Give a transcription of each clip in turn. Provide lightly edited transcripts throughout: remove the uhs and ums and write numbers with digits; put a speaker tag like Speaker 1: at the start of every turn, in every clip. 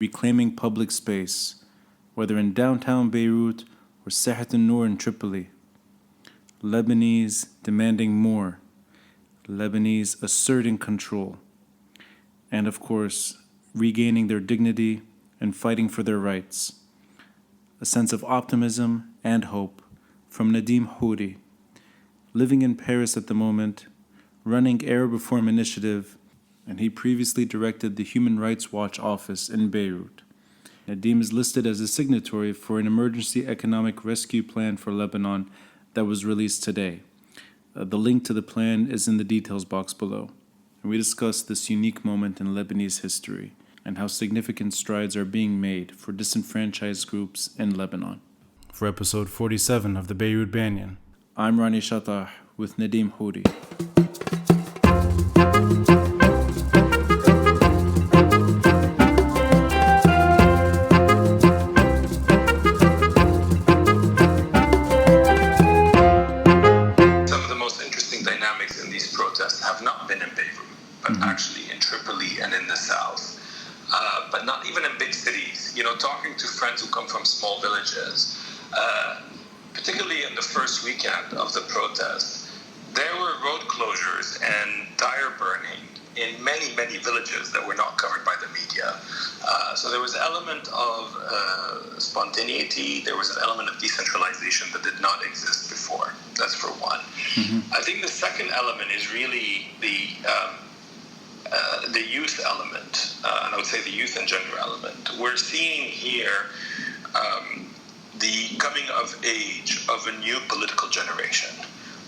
Speaker 1: reclaiming public space, whether in downtown Beirut or Sahat al-Noor in Tripoli. Lebanese demanding more, Lebanese asserting control, and of course, regaining their dignity and fighting for their rights. A sense of optimism and hope from Nadim Houry, living in Paris at the moment, running Arab Reform Initiative, and he previously directed the Human Rights Watch office in Beirut. Nadim is listed as a signatory for an emergency economic rescue plan for Lebanon that was released today. The link to the plan is in the details box below. And we discuss this unique moment in Lebanese history and how significant strides are being made for disenfranchised groups in Lebanon. For episode 47 of the Beirut Banyan, I'm Rani Shatah with Nadim Houry.
Speaker 2: Actually in Tripoli and in the south, but not even in big cities. You know, talking to friends who come from small villages, particularly in the first weekend of the protests, there were road closures and tire burning in many villages that were not covered by the media. So there was an element of spontaneity, there was an element of decentralization that did not exist before. That's for one. Mm-hmm. I think the second element is really the youth element, and I would say the youth and gender element. We're seeing here the coming of age of a new political generation,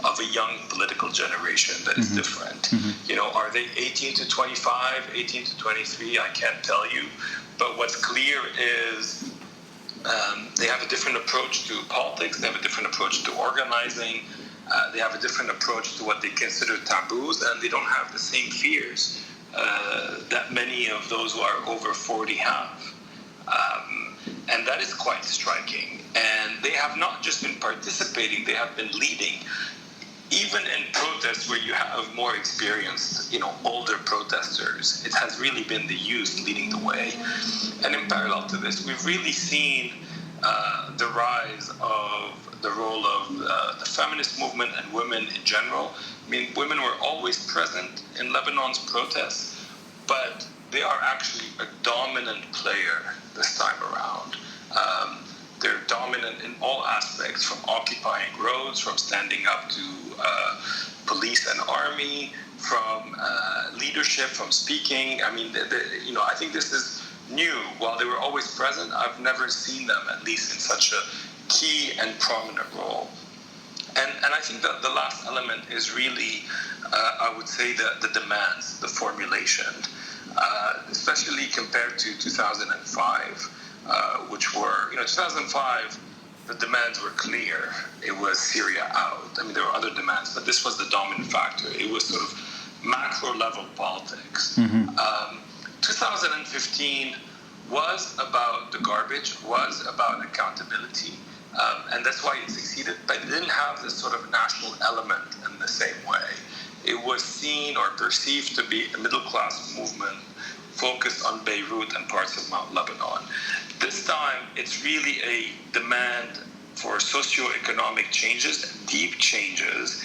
Speaker 2: of a young political generation that is different. Mm-hmm. You know, are they 18 to 25, 18 to 23? I can't tell you. But what's clear is they have a different approach to politics, they have a different approach to organizing, they have a different approach to what they consider taboos, and they don't have the same fears that many of those who are over 40 have. And that is quite striking. And they have not just been participating, they have been leading. Even in protests where you have more experienced, older protesters, it has really been the youth leading the way. And in parallel to this, we've really seen the rise of the role of the feminist movement and women in general. I mean, women were always present in Lebanon's protests, but they are actually a dominant player this time around. They're dominant in all aspects, from occupying roads, from standing up to police and army, from leadership, from speaking. I mean, I think this is new. While they were always present, I've never seen them, at least in such a key and prominent role. And I think that the last element is really, I would say, the demands, the formulation, especially compared to 2005, which were, 2005, the demands were clear. It was Syria out. I mean, there were other demands, but this was the dominant factor. It was sort of macro-level politics. Mm-hmm. 2015 was about the garbage, was about accountability. And that's why it succeeded, but it didn't have this sort of national element in the same way. It was seen or perceived to be a middle-class movement focused on Beirut and parts of Mount Lebanon. This time, it's really a demand for socioeconomic changes, deep changes,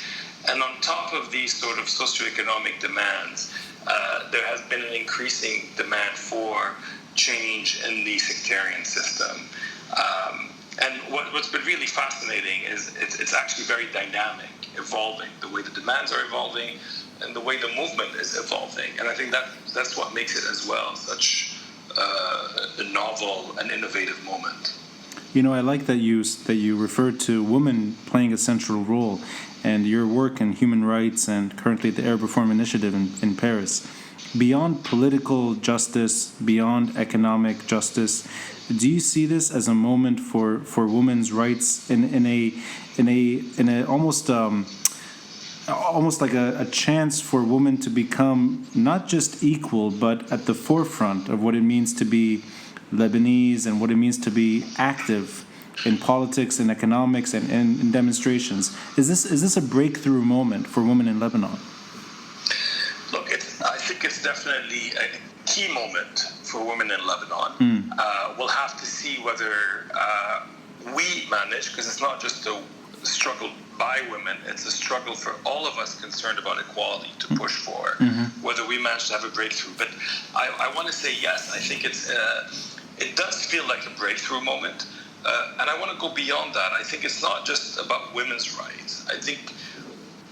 Speaker 2: and on top of these sort of socioeconomic demands, there has been an increasing demand for change in the sectarian system. And what's been really fascinating is it's actually very dynamic, evolving, the way the demands are evolving and the way the movement is evolving. And I think that's what makes it as well such a novel and innovative moment.
Speaker 1: I like that you referred to women playing a central role, and your work in human rights and currently the Arab Reform Initiative in Paris. Beyond political justice, beyond economic justice, do you see this as a moment for women's rights in a almost like a chance for women to become not just equal, but at the forefront of what it means to be Lebanese and what it means to be active in politics and economics and in demonstrations? Is this a breakthrough moment for women in Lebanon?
Speaker 2: Look, I think it's definitely a key moment for women in Lebanon. We'll have to see whether we manage, because it's not just a struggle by women, it's a struggle for all of us concerned about equality to push for, whether we manage to have a breakthrough. But I want to say yes, I think it does feel like a breakthrough moment. And I want to go beyond that. I think it's not just about women's rights. I think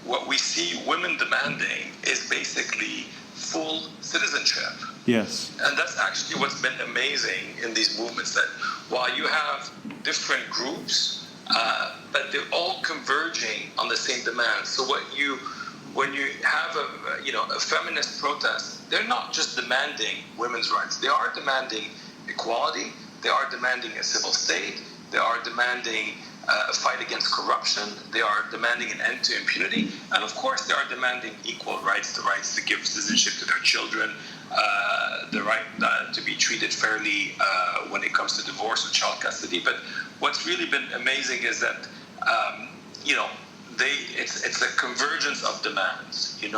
Speaker 2: what we see women demanding is basically full citizenship.
Speaker 1: Yes.
Speaker 2: And that's actually what's been amazing in these movements, that while you have different groups, but they're all converging on the same demand. So when you have a feminist protest, they're not just demanding women's rights. They are demanding equality. They are demanding a civil state. They are demanding a fight against corruption. They are demanding an end to impunity. And of course, they are demanding equal rights, the rights to give citizenship to their children, the right to be treated fairly when it comes to divorce or child custody. But what's really been amazing is that, it's a convergence of demands. They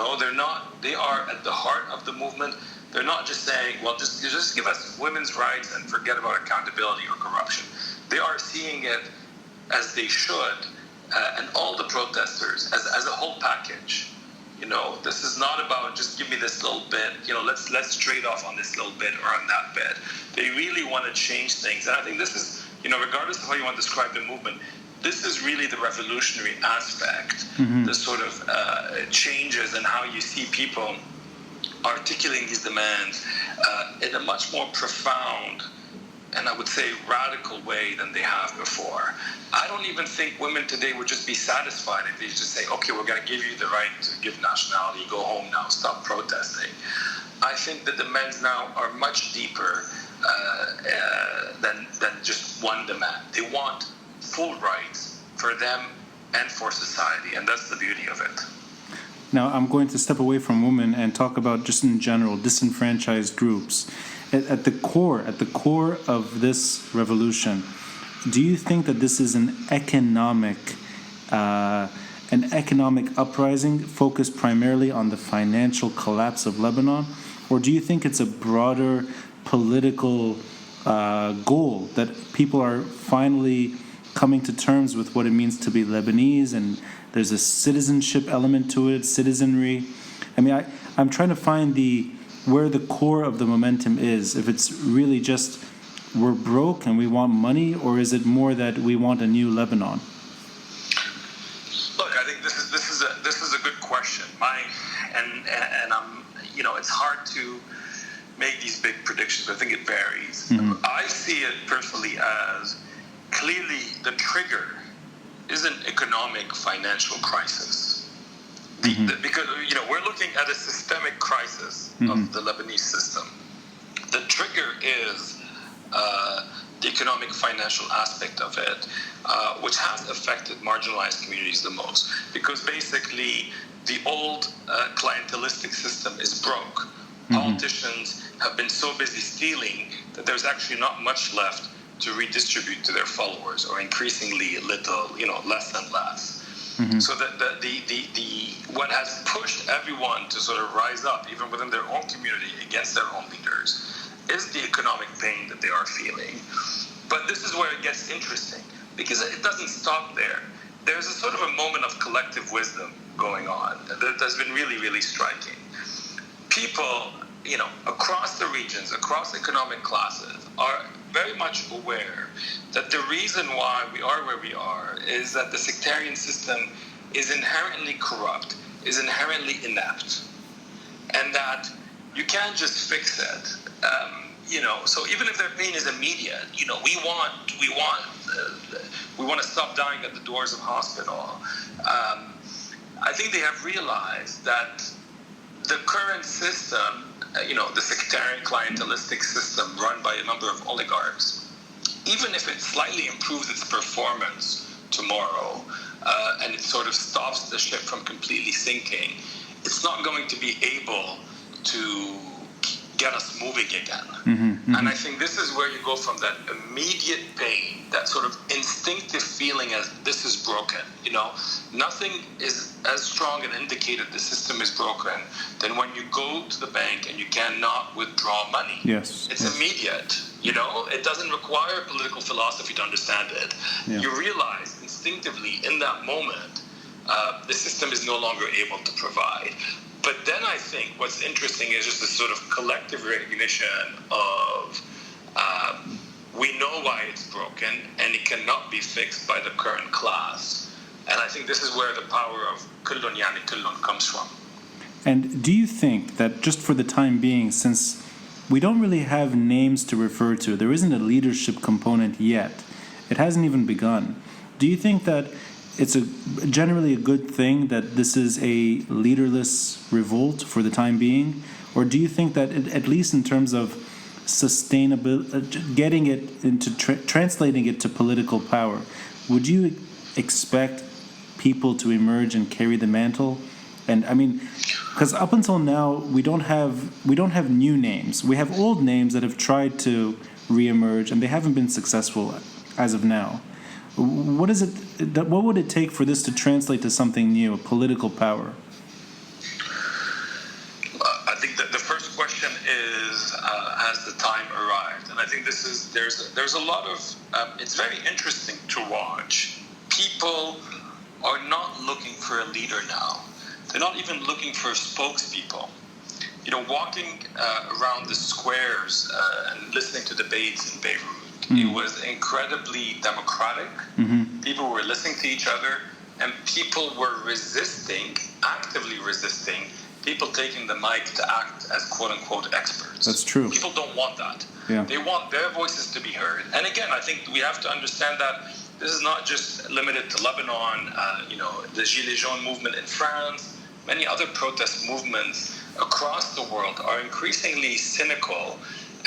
Speaker 2: are at the heart of the movement. They're not just saying, well, just give us women's rights and forget about accountability or corruption. They are seeing it as they should, and all the protesters as a whole package. This is not about just give me this little bit. Let's trade off on this little bit or on that bit. They really want to change things, and I think this is, regardless of how you want to describe the movement, this is really the revolutionary aspect, the sort of changes in how you see people articulating these demands in a much more profound and I would say radical way than they have before. I don't even think women today would just be satisfied if they just say, okay, we're going to give you the right to give nationality, go home now, stop protesting. I think the demands now are much deeper than just one demand. They want full rights for them and for society, and that's the beauty of it.
Speaker 1: Now, I'm going to step away from women and talk about just in general disenfranchised groups. At the core of this revolution, do you think that this is an economic uprising focused primarily on the financial collapse of Lebanon, or do you think it's a broader political goal that people are finally coming to terms with what it means to be Lebanese, and there's a citizenship element to it, citizenry? I mean, I'm trying to find where the core of the momentum is. If it's really just we're broke and we want money, or is it more that we want a new Lebanon?
Speaker 2: Look, I think this is a good question. And I'm it's hard to make these big predictions. I think it varies. I see it personally as clearly the trigger is an economic financial crisis. Because we're looking at a systemic crisis of the Lebanese system. The trigger is the economic financial aspect of it, which has affected marginalized communities the most, because basically the old clientelistic system is broke. Politicians have been so busy stealing that there's actually not much left to redistribute to their followers, or increasingly little, less and less. So what has pushed everyone to sort of rise up, even within their own community, against their own leaders, is the economic pain that they are feeling. But this is where it gets interesting, because it doesn't stop there. There's a sort of a moment of collective wisdom going on that's been really, really striking. People, across the regions, across economic classes, are very much aware that the reason why we are where we are is that the sectarian system is inherently corrupt, is inherently inept, and that you can't just fix it. So even if their pain is immediate, we want to stop dying at the doors of hospital. I think they have realized that the current system, the sectarian clientelistic system run by a number of oligarchs, even if it slightly improves its performance tomorrow, and it sort of stops the ship from completely sinking, it's not going to be able to get us moving again. And I think this is where you go from that immediate pain, that sort of instinctive feeling as this is broken. Nothing is as strong an indicator the system is broken than when you go to the bank and you cannot withdraw money.
Speaker 1: Yes.
Speaker 2: It's immediate. It doesn't require political philosophy to understand it.
Speaker 1: Yeah.
Speaker 2: You realize instinctively in that moment the system is no longer able to provide. But then I think what's interesting is just this sort of collective recognition of we know why it's broken and it cannot be fixed by the current class. And I think this is where the power of kullun yani kullun comes from.
Speaker 1: And do you think that just for the time being, since we don't really have names to refer to, there isn't a leadership component yet, it hasn't even begun, do you think that it's generally a good thing that this is a leaderless revolt for the time being? Or do you think that at least in terms of sustainable, getting it into translating it to political power, would you expect people to emerge and carry the mantle? And I mean, because up until now we don't have new names. We have old names that have tried to reemerge and they haven't been successful as of now. What would it take for this to translate to something new, a political power?
Speaker 2: I think that the first question is, has the time arrived? And I think there's a lot of, it's very interesting to watch. People are not looking for a leader now. They're not even looking for spokespeople. Walking around the squares and listening to debates in Beirut, it was incredibly democratic. People were listening to each other, and people were actively resisting people taking the mic to act as quote-unquote experts.
Speaker 1: That's true.
Speaker 2: People don't want that.
Speaker 1: Yeah.
Speaker 2: They want their voices to be heard. And again, I think we have to understand that this is not just limited to Lebanon, the Gilets jaunes movement in France. Many other protest movements across the world are increasingly cynical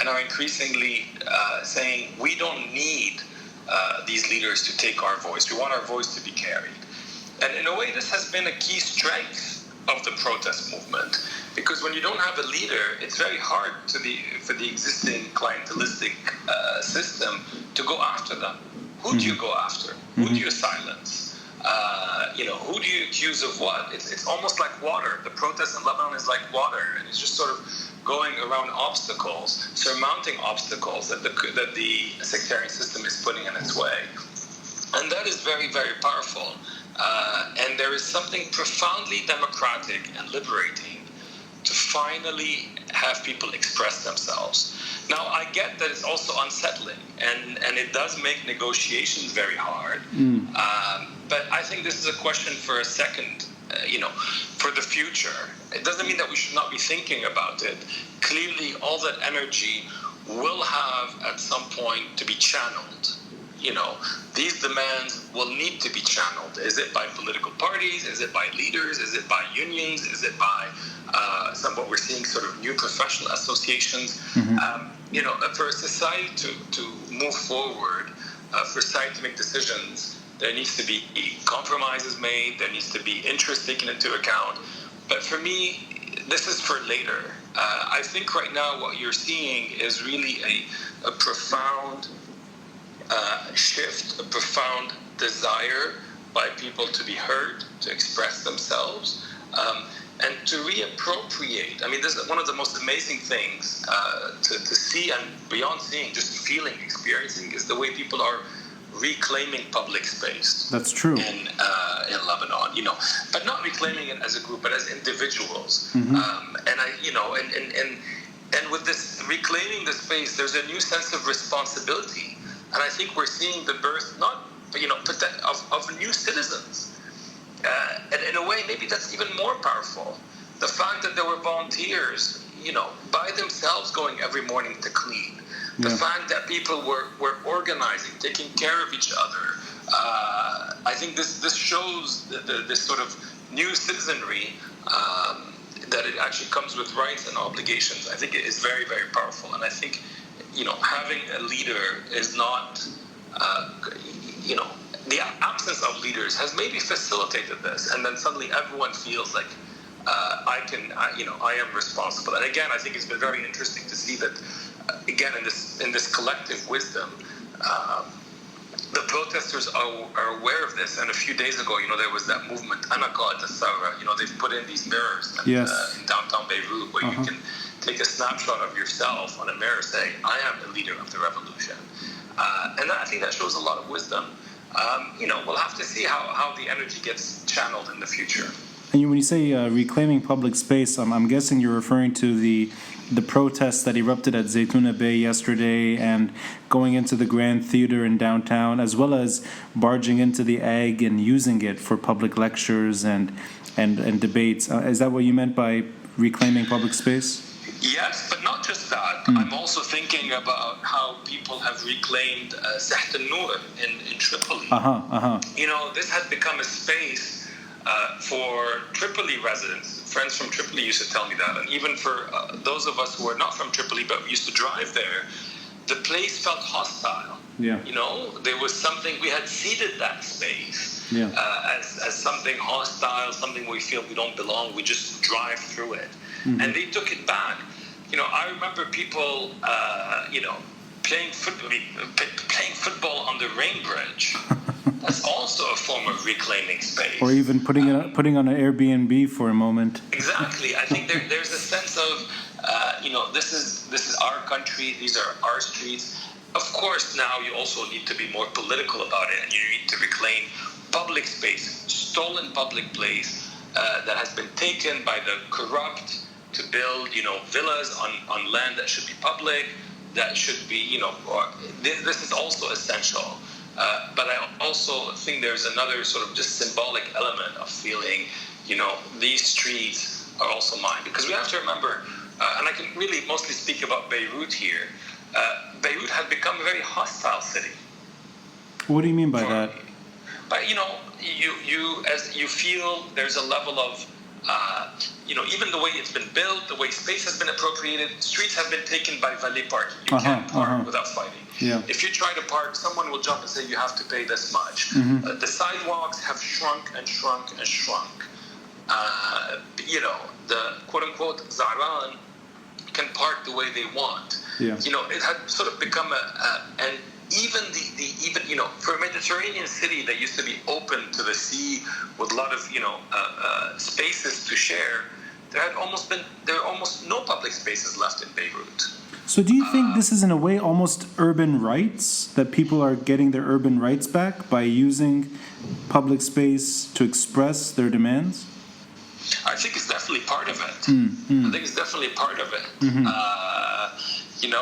Speaker 2: and are increasingly saying, we don't need these leaders to take our voice. We want our voice to be carried. And in a way, this has been a key strength of the protest movement, because when you don't have a leader, it's very hard for the existing clientelistic system to go after them. Who do you go after? Who do you silence? Who do you accuse of what? It's almost like water. The protest in Lebanon is like water, and it's just sort of going around obstacles, surmounting obstacles that the sectarian system is putting in its way. And that is very, very powerful. And there is something profoundly democratic and liberating to finally have people express themselves. Now, I get that it's also unsettling, and it does make negotiations very hard. But I think this is a question for a second, for the future. It doesn't mean that we should not be thinking about it. Clearly, all that energy will have at some point to be channeled. These demands will need to be channeled. Is it by political parties? Is it by leaders? Is it by unions? Is it by what we're seeing sort of new professional associations? For a society to move forward, for society to make decisions, there needs to be compromises made. There needs to be interest taken into account. But for me, this is for later. I think right now what you're seeing is really a profound shift, a profound desire by people to be heard, to express themselves, and to reappropriate. I mean, this is one of the most amazing things to see, and beyond seeing, just feeling, experiencing, is the way people are reclaiming public space.
Speaker 1: That's true.
Speaker 2: In Lebanon, but not reclaiming it as a group, but as individuals. And with this reclaiming the space, there's a new sense of responsibility. And I think we're seeing the birth, of new citizens. And in a way, maybe that's even more powerful. The fact that there were volunteers, by themselves going every morning to clean. The fact that people were organizing, taking care of each other. I think this shows this sort of new citizenry, that it actually comes with rights and obligations. I think it is very, very powerful. And I think having a leader is not, the absence of leaders has maybe facilitated this. And then suddenly everyone feels like I am responsible. And again, I think it's been very interesting to see that, again, in this collective wisdom, the protesters are aware of this. And a few days ago, there was that movement, Anaqat al-Thawra. They've put in these mirrors in downtown Beirut where you can take a snapshot of yourself on a mirror saying, I am the leader of the revolution. And I think that shows a lot of wisdom. We'll have to see how the energy gets channeled in the future.
Speaker 1: And when you say reclaiming public space, I'm guessing you're referring to the protests that erupted at Zaytuna Bay yesterday and going into the Grand Theater in downtown, as well as barging into the Egg and using it for public lectures and debates. Is that what you meant by reclaiming public space?
Speaker 2: Yes, but not just that. I'm also thinking about how people have reclaimed Saht al-Nur in Tripoli. This had become a space for Tripoli residents. Friends from Tripoli used to tell me that. And even for those of us who are not from Tripoli but used to drive there, the place felt hostile.
Speaker 1: Yeah.
Speaker 2: There was something, we had ceded that space as something hostile, something we feel we don't belong. We just drive through it. And they took it back. I remember people, playing football on the rain bridge. That's also a form of reclaiming space.
Speaker 1: Or even putting on an Airbnb for a moment.
Speaker 2: Exactly. I think there's a sense of, this is our country. These are our streets. Of course, now you also need to be more political about it, and you need to reclaim public space, stolen public place that has been taken by the corrupt to build, villas on land that should be public, that should be, this is also essential. But I also think there's another sort of just symbolic element of feeling, these streets are also mine. Because we have to remember, and I can really mostly speak about Beirut here, Beirut had become a very hostile city.
Speaker 1: What do you mean by that?
Speaker 2: But, you feel there's a level of, even the way it's been built, the way space has been appropriated, streets have been taken by valet parking. You can't park without fighting. Yeah. If you try to park, someone will jump and say you have to pay this much. The sidewalks have shrunk and shrunk and shrunk. The quote-unquote Zahran can park the way they want. Yeah. It had sort of become and even for a Mediterranean city that used to be open to the sea with a lot of spaces to share, there are almost no public spaces left in Beirut.
Speaker 1: So do you think this is in a way almost urban rights, that people are getting their urban rights back by using public space to express their demands?
Speaker 2: I think it's definitely part of it. I think it's definitely part of it.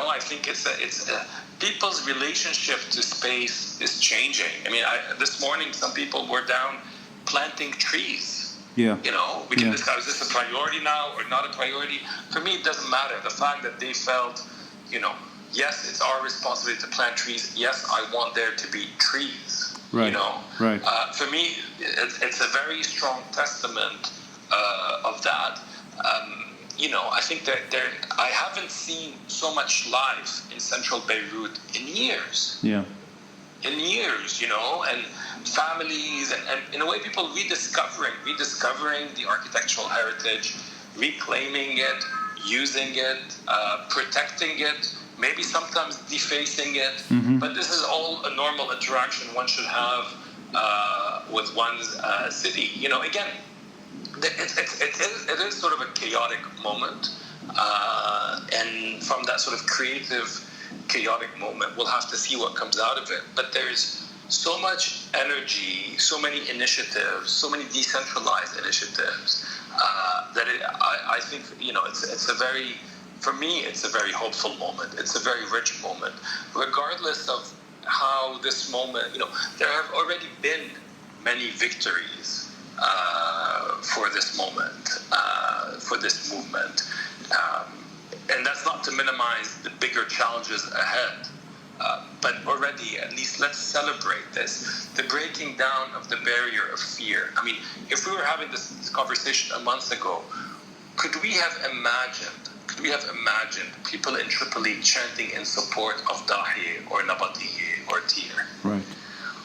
Speaker 2: I think it's people's relationship to space is changing. I mean, this morning some people were down planting trees. Yeah. We can discuss, is this a priority now or not a priority? For me, it doesn't matter. The fact that they felt, yes, it's our responsibility to plant trees. Yes, I want there to be trees. Right. Right. For me, it's a very strong testament of that. I think that I haven't seen so much life in central Beirut in years. Yeah. In years, and families and in a way people rediscovering the architectural heritage, reclaiming it, using it, protecting it, maybe sometimes defacing it. But this is all a normal interaction one should have with one's city. Again, it is sort of a chaotic moment, and from that sort of creative, chaotic moment, we'll have to see what comes out of it. But there's so much energy, so many initiatives, so many decentralized initiatives that I think it's a very, for me, it's a very hopeful moment. It's a very rich moment, regardless of how this moment. There have already been many victories for this moment, for this movement. And that's not to minimize the bigger challenges ahead. But already, at least let's celebrate this, the breaking down of the barrier of fear. I mean, if we were having this conversation a month ago, could we have imagined people in Tripoli chanting in support of Dahi or Nabatieh or Tir? Right.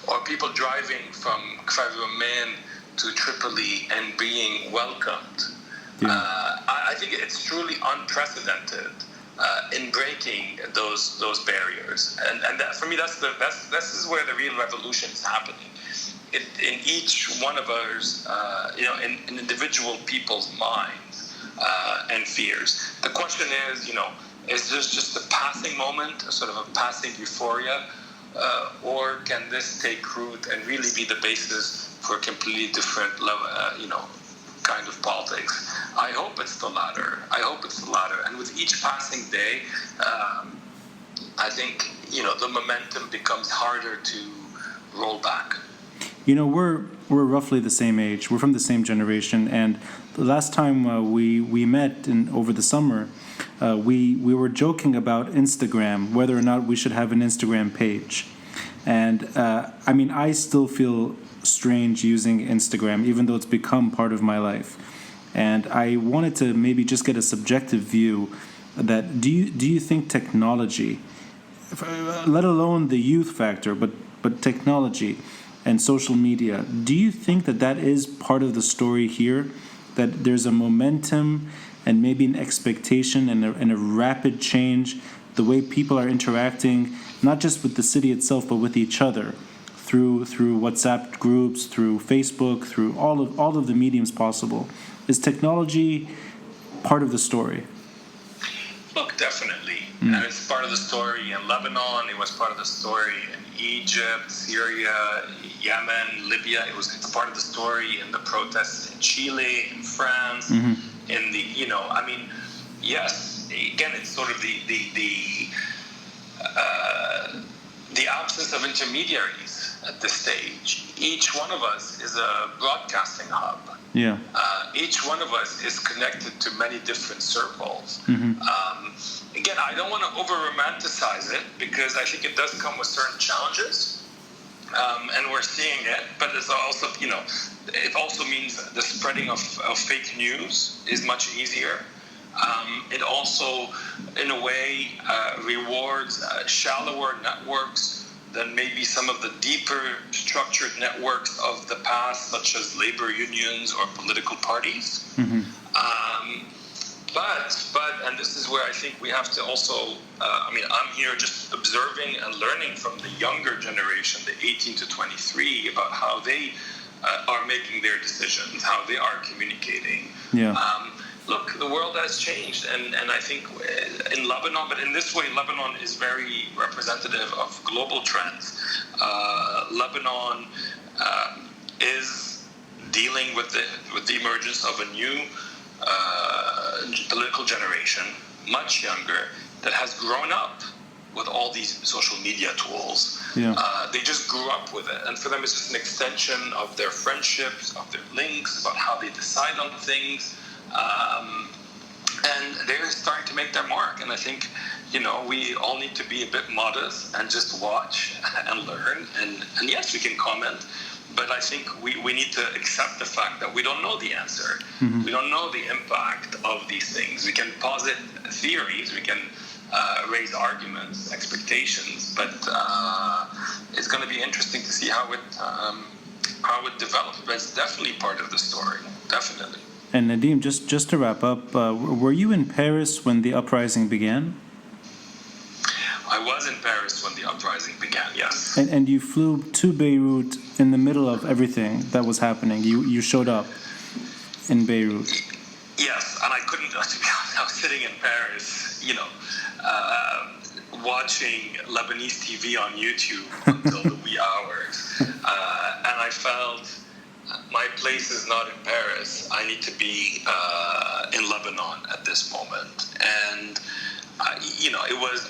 Speaker 2: Or people driving from Kfar Rumain to Tripoli and being welcomed I think it's truly unprecedented in breaking those barriers, and that, for me, this is where the real revolution is happening. In each one of ours, in individual people's minds and fears. The question is this just a passing moment, a sort of a passing euphoria, or can this take root and really be the basis for a completely different kind of politics? I hope it's the latter. And with each passing day, I think the momentum becomes harder to roll back.
Speaker 1: We're roughly the same age. We're from the same generation, and the last time we met over the summer, we were joking about Instagram, whether or not we should have an Instagram page. And I still feel strange using Instagram, even though it's become part of my life. And I wanted to maybe just get a subjective view that do you think technology, let alone the youth factor, but technology and social media, do you think that is part of the story here? That there's a momentum and maybe an expectation and a rapid change, the way people are interacting, not just with the city itself, but with each other, through WhatsApp groups, through Facebook, through all of the mediums possible. Is technology part of the story?
Speaker 2: Look, definitely. And it's part of the story in Lebanon. It was part of the story in Egypt, Syria, Yemen, Libya. It's part of the story in the protests in Chile, in France, in the, yes, again, it's sort of the absence of intermediaries at this stage. Each one of us is a broadcasting hub.
Speaker 1: Yeah.
Speaker 2: Each one of us is connected to many different circles. Again, I don't want to over-romanticize it because I think it does come with certain challenges, and we're seeing it. But it's also, it also means the spreading of fake news is much easier. It also, in a way, rewards shallower networks than maybe some of the deeper structured networks of the past, such as labor unions or political parties. But, and this is where I think we have to also, I'm here just observing and learning from the younger generation, the 18 to 23, about how they are making their decisions, how they are communicating.
Speaker 1: Yeah.
Speaker 2: Look, the world has changed, and I think in Lebanon, but in this way, Lebanon is very representative of global trends. Lebanon is dealing with the emergence of a new political generation, much younger, that has grown up with all these social media tools.
Speaker 1: Yeah.
Speaker 2: They just grew up with it, and for them, it's just an extension of their friendships, of their links, about how they decide on things. And they're starting to make their mark. And I think, we all need to be a bit modest and just watch and learn. And yes, we can comment, but I think we need to accept the fact that we don't know the answer. We don't know the impact of these things. We can posit theories, we can raise arguments, expectations, but it's going to be interesting to see how it develops. But it's definitely part of the story, definitely.
Speaker 1: And Nadim, just to wrap up, were you in Paris when the uprising began?
Speaker 2: I was in Paris when the uprising began, yes.
Speaker 1: And you flew to Beirut in the middle of everything that was happening. You showed up in Beirut.
Speaker 2: Yes, and I couldn't, to be honest, I was sitting in Paris, watching Lebanese TV on YouTube until the wee hours. And I felt my place is not in Paris. I need to be in Lebanon at this moment. And, it was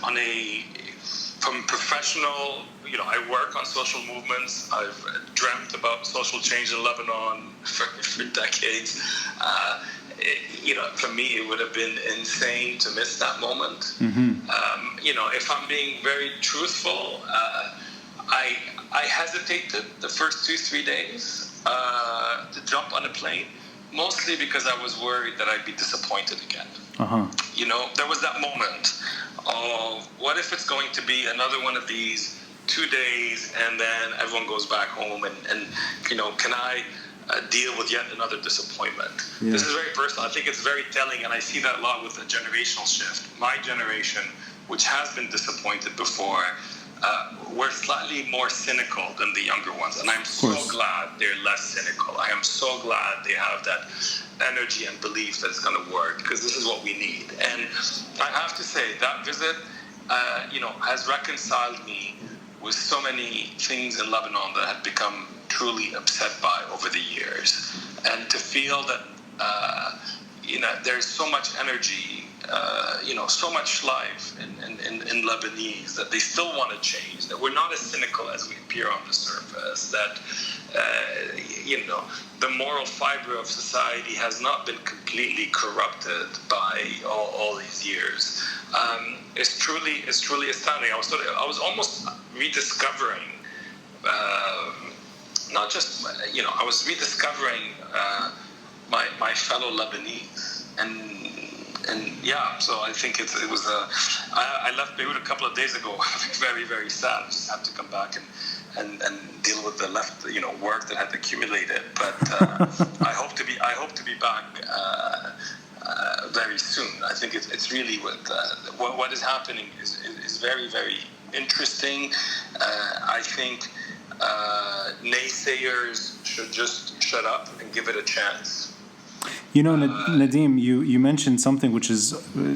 Speaker 2: from professional, I work on social movements. I've dreamt about social change in Lebanon for decades. For me, it would have been insane to miss that moment. If I'm being very truthful, I hesitated the first 2-3 days to jump on a plane, mostly because I was worried that I'd be disappointed again. There was that moment of what if it's going to be another one of these 2 days and then everyone goes back home and can I deal with yet another disappointment.
Speaker 1: Yeah.
Speaker 2: This is very personal. I think it's very telling, and I see that a lot with the generational shift. My generation, which has been disappointed before, we're slightly more cynical than the younger ones, and I'm so glad they're less cynical. I am so glad they have that energy and belief that it's going to work, because this is what we need. And I have to say that visit, has reconciled me with so many things in Lebanon that had become truly upset by over the years, and to feel that there's so much energy, so much life in Lebanese, that they still want to change, that we're not as cynical as we appear on the surface, that the moral fiber of society has not been completely corrupted by all these years. It's truly astounding. I was almost rediscovering, not just I was rediscovering my fellow Lebanese, and yeah. So I think it was I left Beirut a couple of days ago, very, very sad. I just had to come back and deal with the work that had accumulated. But I hope to be back very soon. I think it's really what is happening is very, very interesting. I think naysayers should just shut up and give it a chance.
Speaker 1: Nadim, you mentioned something which is,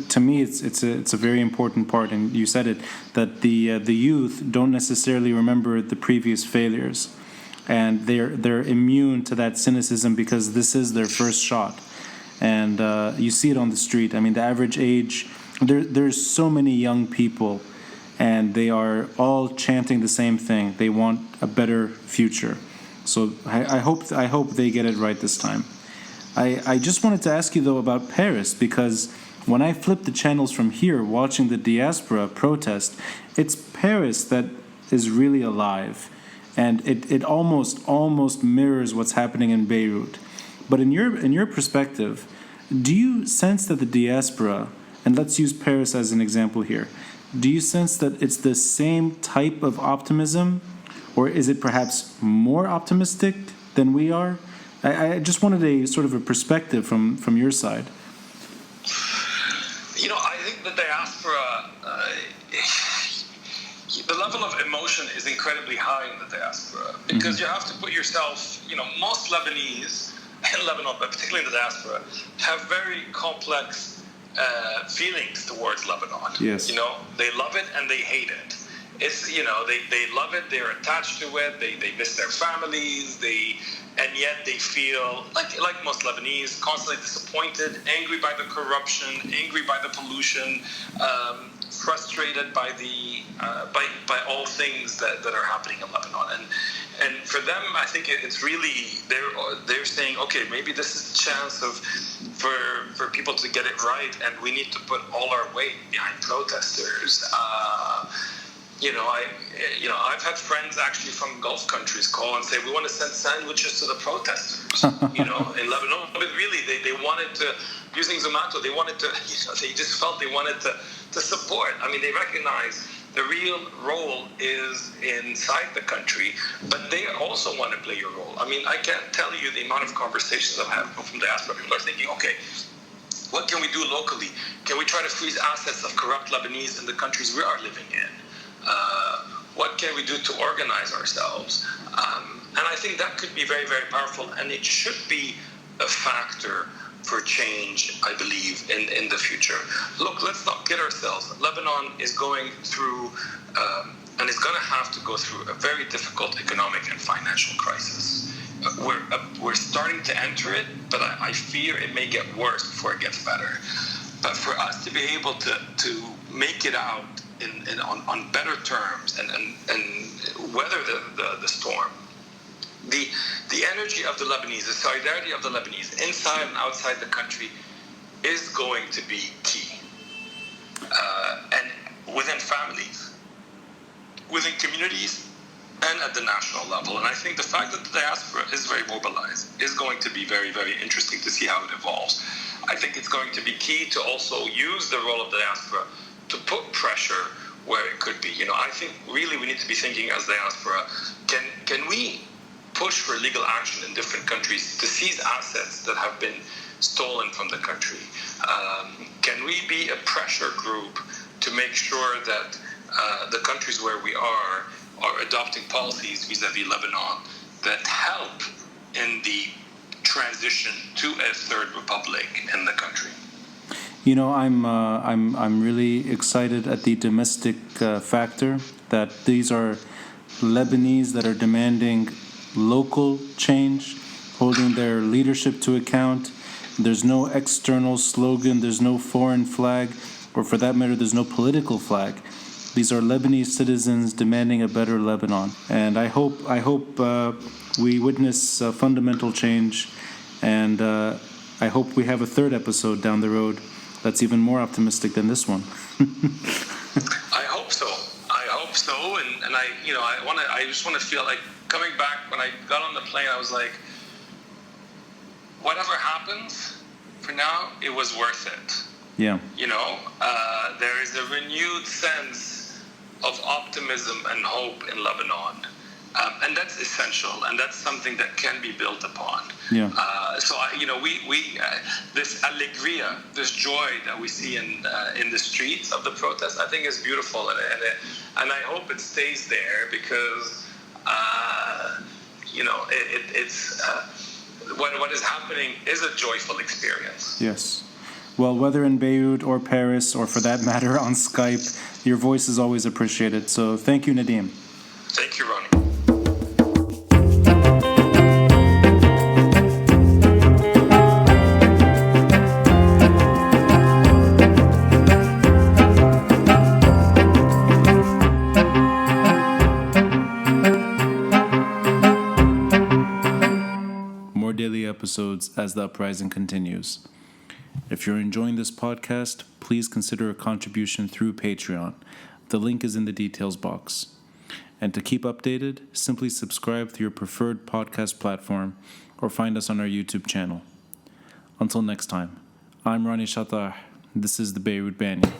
Speaker 1: to me, it's a very important part, and you said it, that the youth don't necessarily remember the previous failures, and they're immune to that cynicism because this is their first shot, and you see it on the street. I mean, the average age, there's so many young people, and they are all chanting the same thing. They want a better future. So I hope they get it right this time. I just wanted to ask you, though, about Paris, because when I flip the channels from here, watching the diaspora protest, it's Paris that is really alive, and it almost mirrors what's happening in Beirut. But in your perspective, do you sense that the diaspora, and let's use Paris as an example here, do you sense that it's the same type of optimism, or is it perhaps more optimistic than we are? I just wanted a sort of a perspective from your side.
Speaker 2: I think the diaspora, the level of emotion is incredibly high in the diaspora, because you have to put yourself, most Lebanese in Lebanon, but particularly in the diaspora, have very complex feelings towards Lebanon.
Speaker 1: Yes.
Speaker 2: They love it and they hate it. It's, they love it, they're attached to it, they miss their families, and yet they feel, like most Lebanese, constantly disappointed, angry by the corruption, angry by the pollution, frustrated by by all things that are happening in Lebanon. And for them, I think it's really, they're saying, okay, maybe this is a chance for people to get it right, and we need to put all our weight behind protesters. I've had friends actually from Gulf countries call and say, we want to send sandwiches to the protesters, in Lebanon. But really, they wanted to, using Zomato, they wanted to, they just felt they wanted to support. I mean, they recognize the real role is inside the country, but they also want to play a role. I mean, I can't tell you the amount of conversations I've had from diaspora. People are thinking, okay, what can we do locally? Can we try to freeze assets of corrupt Lebanese in the countries we are living in? What can we do to organize ourselves? And I think that could be very, very powerful, and it should be a factor for change, I believe, in the future. Look, let's not kid ourselves. Lebanon is going through, and is going to have to go through, a very difficult economic and financial crisis. We're starting to enter it, but I fear it may get worse before it gets better. But for us to be able to make it out on better terms and weather the storm, the energy of the Lebanese, the solidarity of the Lebanese inside and outside the country is going to be key. And within families, within communities, and at the national level. And I think the fact that the diaspora is very mobilized is going to be very, very interesting to see how it evolves. I think it's going to be key to also use the role of the diaspora to put pressure where it could be. I think really we need to be thinking as diaspora, can we push for legal action in different countries to seize assets that have been stolen from the country? Can we be a pressure group to make sure that the countries where we are adopting policies vis-a-vis Lebanon that help in the transition to a third republic in the country?
Speaker 1: You know, I'm really excited at the domestic factor, that these are Lebanese that are demanding local change, holding their leadership to account. There's no external slogan, there's no foreign flag, or for that matter, there's no political flag. These are Lebanese citizens demanding a better Lebanon. And I hope we witness fundamental change, and I hope we have a third episode down the road that's even more optimistic than this one.
Speaker 2: I hope so. And I just want to feel like coming back. When I got on the plane, I was like, whatever happens, for now, it was worth it.
Speaker 1: Yeah.
Speaker 2: There is a renewed sense of optimism and hope in Lebanon. And that's essential, and that's something that can be built upon.
Speaker 1: Yeah.
Speaker 2: This alegria, this joy that we see in the streets of the protest, I think is beautiful, and I hope it stays there, because it's what is happening is a joyful experience.
Speaker 1: Yes. Well, whether in Beirut or Paris, or for that matter on Skype, your voice is always appreciated. So thank you, Nadim.
Speaker 2: Thank you, Ronnie.
Speaker 1: More daily episodes as the Uprising continues. If you're enjoying this podcast, please consider a contribution through Patreon. The link is in the details box. And to keep updated, simply subscribe through your preferred podcast platform or find us on our YouTube channel. Until next time, I'm Ronnie Shatah. This is the Beirut Banyan.